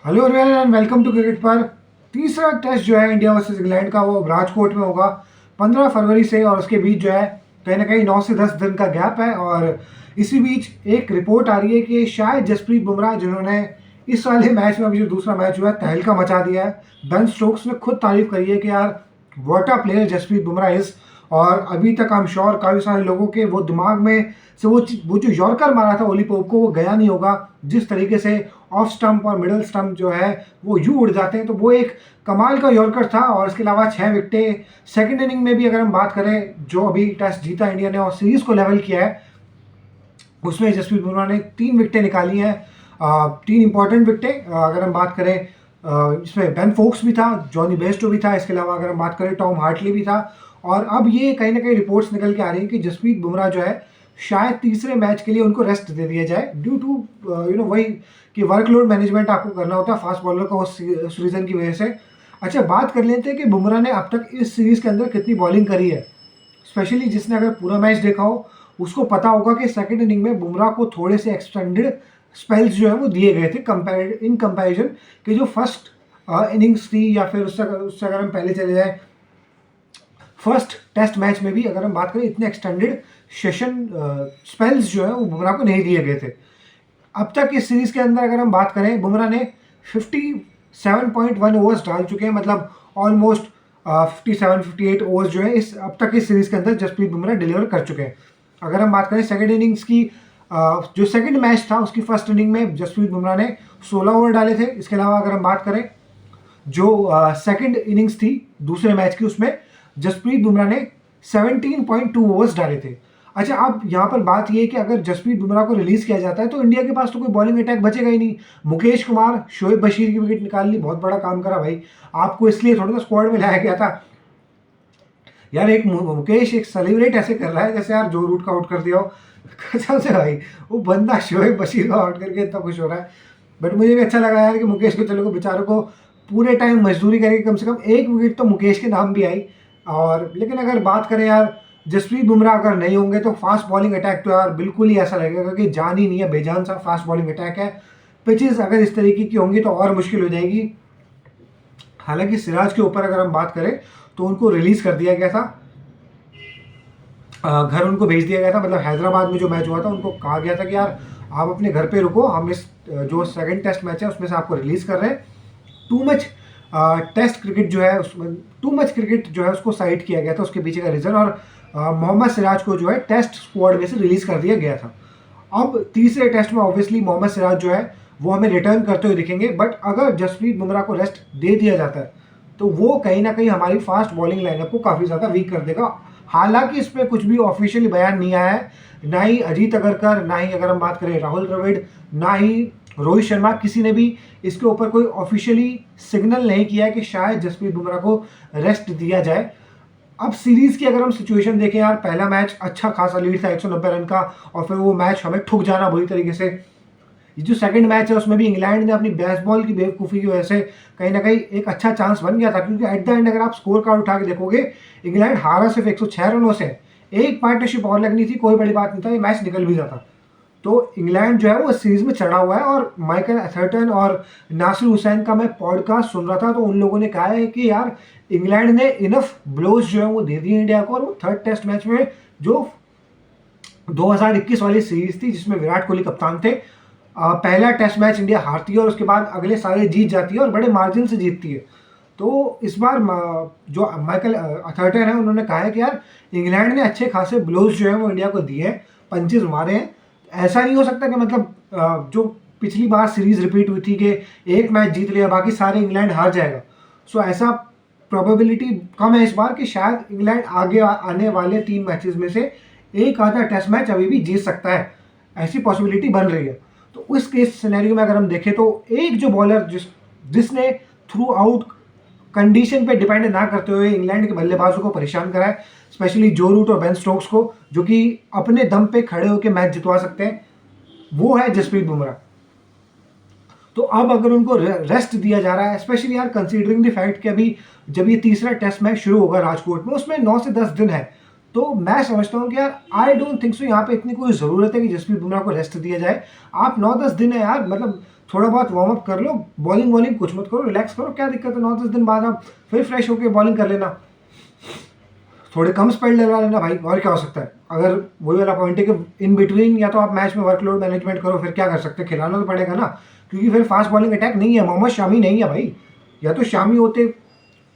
Hello everyone and welcome to cricket पर। तीसरा test जो है इंडिया वर्सेस इंग्लैंड का वो राजकोट में होगा 15 फरवरी से, और उसके बीच जो है कहीं ना कहीं 9 से 10 दिन का गैप है। और इसी बीच एक रिपोर्ट आ रही है कि शायद जसप्रीत बुमराह, जिन्होंने इस वाले मैच में अभी जो दूसरा मैच हुआ है तहलका मचा दिया है, बेन स्टोक्स ने खुद तारीफ करी है कि यार what a player Jasprit Bumrah is. और अभी तक आई एम श्योर काफ़ी सारे लोगों के वो दिमाग में से वो जो यॉर्कर मारा था ओली पोप को वो गया नहीं होगा। जिस तरीके से ऑफ स्टंप और मिडल स्टंप जो है वो यूं उड़ जाते हैं, तो वो एक कमाल का यॉर्कर था। और इसके अलावा 6 विकेटें सेकंड इनिंग में भी अगर हम बात करें, जो अभी टेस्ट जीता इंडिया ने और सीरीज को लेवल किया है, उसमें जसप्रीत बुमराह ने 3 विकेटें निकाली हैं। 3 इंपॉर्टेंट विकेटें। अगर हम बात करें, इसमें बेन फोक्स भी था, जॉनी बेस्टो भी था, इसके अलावा अगर हम बात करें टॉम हार्टली भी था। और अब ये कहीं ना कहीं रिपोर्ट्स निकल के आ रही हैं कि जसप्रीत बुमराह जो है शायद तीसरे मैच के लिए उनको रेस्ट दे दिया जाए, ड्यू टू वही कि वर्कलोड मैनेजमेंट आपको करना होता है फास्ट बॉलर का उस रीज़न की वजह से। अच्छा, बात कर लेते हैं कि बुमराह ने अब तक इस सीरीज़ के अंदर कितनी बॉलिंग करी है। स्पेशली जिसने अगर पूरा मैच देखा हो उसको पता होगा कि सेकंड इनिंग में बुमराह को थोड़े से एक्सटेंडेड स्पेल्स जो है वो दिए गए थे इन कंपैरिजन कि जो फर्स्ट इनिंग्स थी, या फिर उससे अगर हम पहले चले जाए फर्स्ट टेस्ट मैच में भी अगर हम बात करें, इतने एक्सटेंडेड सेशन स्पेल्स जो है वो बुमराह को नहीं दिए गए थे। अब तक इस सीरीज के अंदर अगर हम बात करें, बुमराह ने 57.1 ओवर्स डाल चुके हैं, मतलब ऑलमोस्ट 57-58 ओवर्स जो है इस अब तक इस सीरीज के अंदर जसप्रीत बुमराह डिलीवर कर चुके हैं। अगर हम बात करें सेकंड इनिंग्स की, जो सेकंड मैच था उसकी फर्स्ट इनिंग में जसप्रीत बुमराह ने 16 ओवर डाले थे। इसके अलावा अगर हम बात करें जो सेकंड इनिंग्स थी दूसरे मैच की, उसमें जसप्रीत बुमराह ने 17.2 ओवर्स डाले थे। अच्छा, अब यहाँ पर बात ये है कि अगर जसप्रीत बुमराह को रिलीज किया जाता है तो इंडिया के पास तो कोई बॉलिंग अटैक बचेगा ही नहीं। मुकेश कुमार, शोएब बशीर की विकेट निकाल ली, बहुत बड़ा काम करा भाई। आपको इसलिए थोड़ा सा स्क्वाड में लाया गया था यार। एक मुकेश एक सेलिब्रेट ऐसे कर रहा है जैसे यार जो रूट का आउट कर दिया हो। कसम से भाई, वो बंदा शोएब बशीर को आउट करके इतना खुश हो रहा है। बट मुझे भी अच्छा लगा यार कि मुकेश को, चलो को बेचारों को पूरे टाइम मजदूरी करके कम से कम एक विकेट तो मुकेश के नाम भी आई। और लेकिन अगर बात करें यार, जसप्रीत बुमराह अगर नहीं होंगे तो फास्ट बॉलिंग अटैक तो यार बिल्कुल ही ऐसा लगेगा कि जान ही नहीं है, बेजान सा फास्ट बॉलिंग अटैक है। पिचेस अगर इस तरीके की होंगी तो और मुश्किल हो जाएगी। हालांकि सिराज के ऊपर अगर हम बात करें तो उनको रिलीज कर दिया गया था, घर उनको भेज दिया गया था। मतलब हैदराबाद में जो मैच हुआ था उनको कहा गया था कि यार आप अपने घर पे रुको, हम इस जो सेकंड टेस्ट मैच है उसमें से आपको रिलीज कर रहे हैं। टू मच टेस्ट क्रिकेट जो है उसमें टू मच क्रिकेट जो है उसको साइड किया गया था, उसके पीछे का रीज़न। और मोहम्मद सिराज को जो है टेस्ट स्क्वाड में से रिलीज कर दिया गया था। अब तीसरे टेस्ट में ऑब्वियसली मोहम्मद सिराज जो है वो हमें रिटर्न करते हुए दिखेंगे, बट अगर जसप्रीत बुमराह को रेस्ट दे दिया जाता है तो वो कहीं ना कहीं हमारी फास्ट बॉलिंग लाइनअप को काफ़ी ज़्यादा वीक कर देगा। हालांकि इस पर कुछ भी ऑफिशियली बयान नहीं आया है, ना ही अजीत अगरकर, ना ही अगर हम बात करें राहुल द्रविड़, ना ही रोहित शर्मा, किसी ने भी इसके ऊपर कोई ऑफिशियली सिग्नल नहीं किया है कि शायद जसप्रीत बुमराह को रेस्ट दिया जाए। अब सीरीज की अगर हम सिचुएशन देखें यार, पहला मैच अच्छा खासा लीड था 190 रन का, और फिर वो मैच हमें ठुक जाना बुरी तरीके से। ये जो सेकंड मैच है उसमें भी इंग्लैंड ने अपनी बेसबॉल की बेवकूफ़ी की वजह से कहीं ना कहीं एक अच्छा चांस बन गया था, क्योंकि एट द एंड अगर आप स्कोर कार्ड उठा के देखोगे, इंग्लैंड हारा सिर्फ 106 रनों से। एक पार्टनरशिप और लगनी थी, कोई बड़ी बात नहीं था, ये मैच निकल भी जाता। तो इंग्लैंड जो है वो सीरीज में चढ़ा हुआ है। और माइकल एथर्टन और नासिर हुसैन का मैं पॉडकास्ट सुन रहा था, तो उन लोगों ने कहा है कि यार इंग्लैंड ने इनफ ब्लोज जो है वो दे दिए इंडिया को। और वो थर्ड टेस्ट मैच में जो 2021 वाली सीरीज थी जिसमें विराट कोहली कप्तान थे, पहला टेस्ट मैच इंडिया हारती है और उसके बाद अगले सारे जीत जाती है और बड़े मार्जिन से जीतती है। तो इस बार जो माइकल अथर्टन है उन्होंने कहा है कि यार इंग्लैंड ने अच्छे खासे ब्लोज जो है वो इंडिया को दिए हैं, पंचेज मारे हैं। ऐसा नहीं हो सकता कि मतलब जो पिछली बार सीरीज रिपीट हुई थी कि एक मैच जीत लिया बाकी सारे इंग्लैंड हार जाएगा। सो ऐसा प्रोबेबिलिटी कम है इस बार कि शायद इंग्लैंड आगे आने वाले 3 मैचेस में से एक आधा टेस्ट मैच अभी भी जीत सकता है, ऐसी पॉसिबिलिटी बन रही है। तो उस केस सिनेरियो में अगर हम देखें तो एक जो बॉलर जिसने थ्रू आउट कंडीशन पे डिपेंड ना करते हुए इंग्लैंड के बल्लेबाजों को परेशान करा है, स्पेशली जो रूट और बेन स्टोक्स को, जो कि अपने दम पे खड़े होकर मैच जितवा सकते हैं, वो है जसप्रीत बुमराह। तो अब अगर उनको रेस्ट दिया जा रहा है, स्पेशली यार कंसीडरिंग द फैक्ट कि अभी जब ये तीसरा टेस्ट मैच शुरू होगा राजकोट में, उसमें 9 से 10 दिन है, तो मैं समझता हूँ कि यार आई डोंट थिंक सो यहाँ पे इतनी कोई ज़रूरत है कि जसप्रीत बुमराह को रेस्ट दिया जाए। आप 9-10 दिन है यार, मतलब थोड़ा बहुत वार्म अप कर लो, बॉलिंग वॉलिंग कुछ मत करो, रिलैक्स करो, क्या दिक्कत है, 9-10 दिन बाद आप फिर फ्रेश होकर बॉलिंग कर लेना, थोड़े कम स्पेल डलवा लेना भाई, और क्या हो सकता है। अगर वही वाला पॉइंट है कि इन बिटवीन या तो आप मैच में वर्कलोड मैनेजमेंट करो, फिर क्या कर सकते हैं, खिलाना तो पड़ेगा ना, क्योंकि फिर फास्ट बॉलिंग अटैक नहीं है, मोहम्मद शामी नहीं है भाई। या तो शामी होते,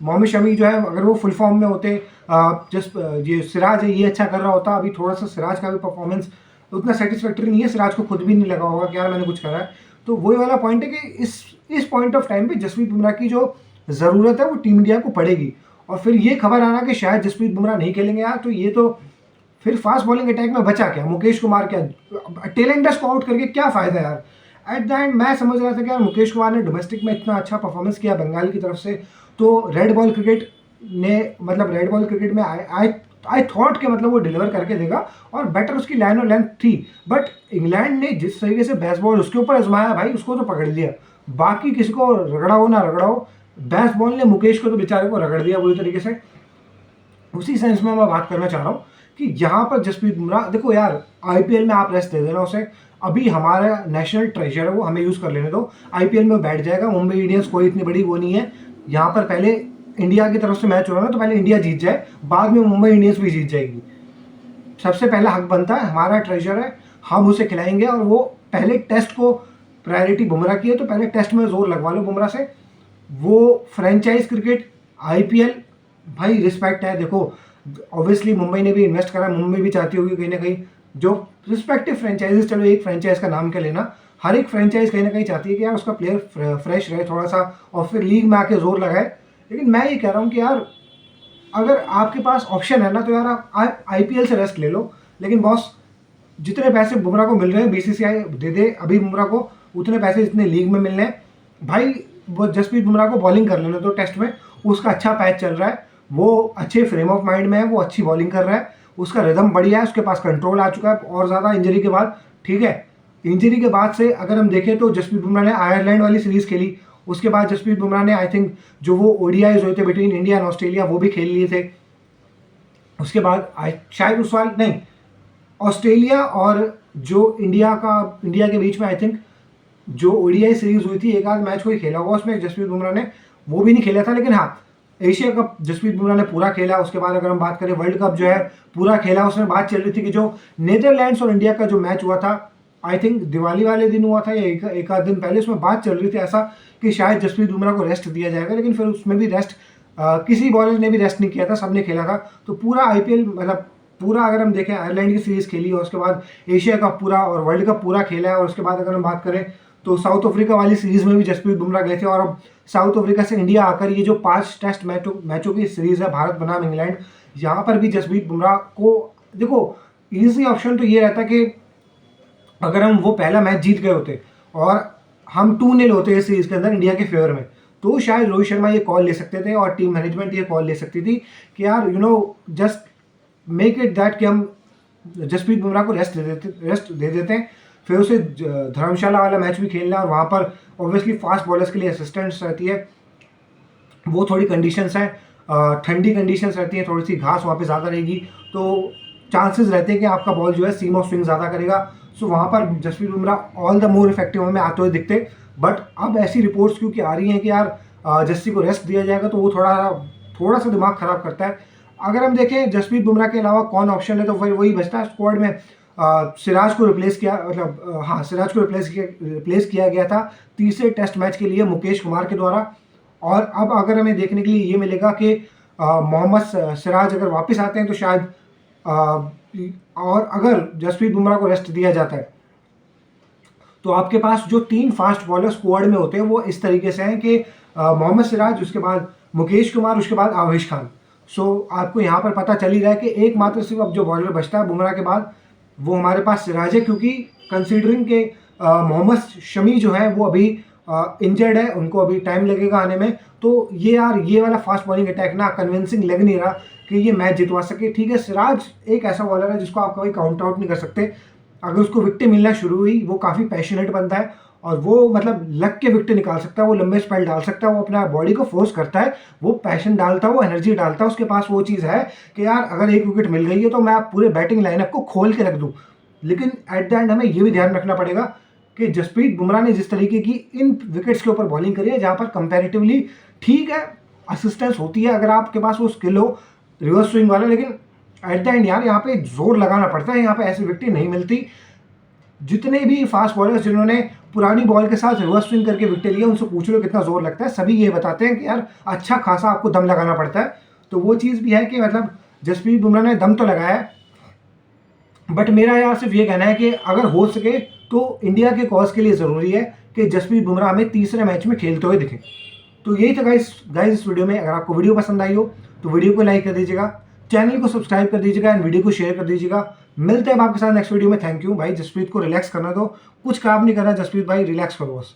मोहम्मद शमी जो है अगर वो फुल फॉर्म में होते, जस्ट ये सिराज है ये अच्छा कर रहा होता, अभी थोड़ा सा सिराज का भी परफॉर्मेंस उतना सेटिस्फैक्टरी नहीं है, सिराज को खुद भी नहीं लगा होगा कि यार मैंने कुछ करा है। तो वही वाला पॉइंट है कि इस पॉइंट ऑफ टाइम पे जसप्रीत बुमराह की जो ज़रूरत है वो टीम इंडिया को पड़ेगी। और फिर ये खबर आना कि शायद जसप्रीत बुमराह नहीं खेलेंगे यार, तो ये तो फिर फास्ट बॉलिंग अटैक में बचा क्या, मुकेश कुमार क्या, टेलेंटस को आउट करके क्या फ़ायदा यार। एट द एंड मैं समझ रहा था कि यार मुकेश कुमार ने डोमेस्टिक में इतना अच्छा परफॉर्मेंस किया बंगाल की तरफ से, तो रेड बॉल क्रिकेट ने मतलब रेड बॉल क्रिकेट में आई थॉट कि मतलब वो डिलीवर करके देगा और बेटर उसकी लाइन और लेंथ थी। बट इंग्लैंड ने जिस तरीके से बेसबॉल उसके ऊपर आजमाया भाई, उसको तो पकड़ लिया, बाकी किसी को रगड़ाओ ना रगड़ाओ, बेसबॉल ने मुकेश को तो बेचारे को रगड़ दिया बुरी तरीके से। उसी सेंस में मैं बात करना चाह रहा हूँ कि यहाँ पर जसप्रीत बुमराह, देखो यार आईपीएल में आप रेस्ट दे देना उसे, अभी हमारा नेशनल ट्रेजर है वो, हमें यूज़ कर लेने दो, आईपीएल में बैठ जाएगा। मुंबई इंडियंस कोई इतनी बड़ी वो नहीं है, यहाँ पर पहले इंडिया की तरफ से मैच हो रहा है ना, तो पहले इंडिया जीत जाए, बाद में मुंबई इंडियंस भी जीत जाएगी। सबसे पहला हक बनता है, हमारा ट्रेजर है, हम उसे खिलाएंगे। और वो पहले टेस्ट को प्रायोरिटी बुमराह की है, तो पहले टेस्ट में जोर लगवा लो बुमराह से। वो फ्रेंचाइज क्रिकेट, आईपीएल, भाई रिस्पेक्ट है। देखो ऑब्वियसली मुंबई ने भी इन्वेस्ट करा, मुंबई भी चाहती होगी कहीं ना कहीं जो रिस्पेक्टिव फ्रेंचाइजीज, चलो एक फ्रेंचाइज का नाम क्या लेना, हर एक फ्रेंचाइज कहीं ना कहीं चाहती है कि यार उसका प्लेयर फ्रेश रहे थोड़ा सा और फिर लीग में आके जोर लगाए। लेकिन मैं ये कह रहा हूँ कि यार अगर आपके पास ऑप्शन है ना, तो यार आप आईपीएल से रेस्ट ले लो। लेकिन बॉस जितने पैसे बुमराह को मिल रहे हैं बीसीसीआई दे दे अभी बुमराह को, उतने पैसे जितने लीग में मिलने हैं भाई, वो जसप्रीत बुमराह को बॉलिंग कर लेने दो टेस्ट में, उसका अच्छा पैच चल रहा है, वो अच्छे फ्रेम ऑफ माइंड में है, वो अच्छी बॉलिंग कर रहा है, उसका रिदम बढ़िया है, उसके पास कंट्रोल आ चुका है और ज़्यादा इंजरी के बाद। ठीक है, इंजरी के बाद से अगर हम देखें तो जसप्रीत बुमराह ने आयरलैंड वाली सीरीज़ खेली, उसके बाद जसप्रीत बुमराह ने आई थिंक जो वो ओडीआईज हुए थे बिटवीन इंडिया एंड ऑस्ट्रेलिया वो भी खेल लिए थे। उसके बाद शायद उस वाल नहीं, ऑस्ट्रेलिया और जो इंडिया के बीच में आई थिंक जो ओडीआई सीरीज हुई थी, एक आध मैच कोई खेला होगा उसमें जसप्रीत बुमराह ने, वो भी नहीं खेला था। लेकिन हाँ, एशिया कप जसप्रीत बुमराह ने पूरा खेला। उसके बाद अगर हम बात करें वर्ल्ड कप जो है पूरा खेला। उसमें बात चल रही थी कि जो नीदरलैंड्स और इंडिया का जो मैच हुआ था, आई थिंक दिवाली वाले दिन हुआ था या एक आध दिन पहले, उसमें बात चल रही थी ऐसा कि शायद जसप्रीत बुमराह को रेस्ट दिया जाएगा। लेकिन फिर उसमें भी रेस्ट किसी बॉलर ने भी रेस्ट नहीं किया था, सबने खेला था। तो पूरा आईपीएल मतलब पूरा अगर हम देखें, आयरलैंड की सीरीज खेली और उसके बाद एशिया कप पूरा और वर्ल्ड कप पूरा खेला है। और उसके बाद अगर हम बात करें तो साउथ अफ्रीका वाली सीरीज में भी जसप्रीत बुमराह गए थे। और अब साउथ अफ्रीका से इंडिया आकर ये जो 5 टेस्ट मैचों की सीरीज है भारत बनाम इंग्लैंड, यहाँ पर भी जसप्रीत बुमराह को देखो ईजी ऑप्शन तो ये रहता कि अगर हम वो पहला मैच जीत गए होते और हम 2-0 होते इस सीरीज के अंदर इंडिया के फेवर में, तो शायद रोहित शर्मा ये कॉल ले सकते थे और टीम मैनेजमेंट ये कॉल ले सकती थी कि यार जस्ट मेक इट दैट कि हम जसप्रीत बुमराह को रेस्ट दे देते हैं, फिर उसे धर्मशाला वाला मैच भी खेलना है। और वहाँ पर ऑब्वियसली फास्ट बॉलर्स के लिए असिस्टेंट्स रहती है, वो थोड़ी कंडीशंस हैं, ठंडी कंडीशंस रहती हैं, थोड़ी सी घास वहाँ पे ज़्यादा रहेगी, तो चांसेस रहते हैं कि आपका बॉल जो है सीम ऑफ स्विंग ज़्यादा करेगा। सो वहाँ पर Jasprit Bumrah all the more effective हमें आते हुए दिखते। बट अब ऐसी रिपोर्ट्स क्योंकि आ रही हैं कि यार जस्सी को रेस्ट दिया जाएगा, तो वो थोड़ा सा दिमाग ख़राब करता है। अगर हम देखें जसप्रीत बुमराह के अलावा कौन ऑप्शन है, तो फिर वही बचता है स्क्वाड में। सिराज को रिप्लेस किया, मतलब हाँ सिराज को रिप्लेस किया गया था तीसरे टेस्ट मैच के लिए मुकेश कुमार के द्वारा। और अब अगर हमें देखने के लिए ये मिलेगा कि मोहम्मद सिराज अगर वापस आते हैं तो शायद और अगर जसप्रीत बुमराह को रेस्ट दिया जाता है तो आपके पास जो 3 फास्ट बॉलर स्क्वाड में होते हैं वो इस तरीके से हैं कि मोहम्मद सिराज, उसके बाद मुकेश कुमार, उसके बाद आवेश खान। सो आपको यहाँ पर पता चल ही रहा है कि एकमात्र सिर्फ अब जो बॉलर बचता है बुमराह के बाद वो हमारे पास सिराज है, क्योंकि कंसीडरिंग के मोहम्मद शमी जो है वो अभी इंजर्ड है, उनको अभी टाइम लगेगा आने में। तो ये वाला फास्ट बॉलिंग अटैक ना कन्विंसिंग लग नहीं रहा कि ये मैच जितवा सके। ठीक है, सिराज एक ऐसा बॉलर है जिसको आप कभी काउंट आउट नहीं कर सकते। अगर उसको विकेटें मिलना शुरू हुई, वो काफ़ी पैशनेट बनता है और वो मतलब लग के विकेट निकाल सकता है, वो लंबे स्पेल डाल सकता है, वो अपना बॉडी को फोर्स करता है, वो पैशन डालता है, वो एनर्जी डालता है, उसके पास वो चीज़ है कि यार अगर एक विकेट मिल गई है तो मैं पूरे बैटिंग लाइनअप को खोल के रख दूँ। लेकिन एट द एंड हमें ये भी ध्यान रखना पड़ेगा कि जसप्रीत बुमराह ने जिस तरीके की इन विकेट्स के ऊपर बॉलिंग करी है जहां पर कंपैरेटिवली ठीक है असिस्टेंस होती है अगर आपके पास वो स्किल हो रिवर्स स्विंग वाला, लेकिन एट द एंड यार यहाँ पे जोर लगाना पड़ता है, यहाँ पे ऐसी विकेट नहीं मिलती। जितने भी फास्ट बॉलर्स जिन्होंने पुरानी बॉल के साथ रिवर्स स्विंग करके विकेट लिए उनसे पूछ लो कितना जोर लगता है, सभी ये बताते हैं कि यार अच्छा खासा आपको दम लगाना पड़ता है। तो वो चीज़ भी है कि मतलब जसप्रीत बुमराह ने दम तो लगाया है, बट मेरा यार सिर्फ ये कहना है कि अगर हो सके तो इंडिया के कॉज के लिए ज़रूरी है कि जसप्रीत बुमराह हमें तीसरे मैच में खेलते हुए दिखें। तो यही था गाइस इस वीडियो में। अगर आपको वीडियो पसंद आई हो तो वीडियो को लाइक कर दीजिएगा, चैनल को सब्सक्राइब कर दीजिएगा एंड वीडियो को शेयर कर दीजिएगा। मिलते हैं आपके साथ नेक्स्ट वीडियो में। थैंक यू भाई, जसप्रीत को रिलैक्स करना दो, कुछ काम नहीं करना जसप्रीत भाई, रिलैक्स करो बस।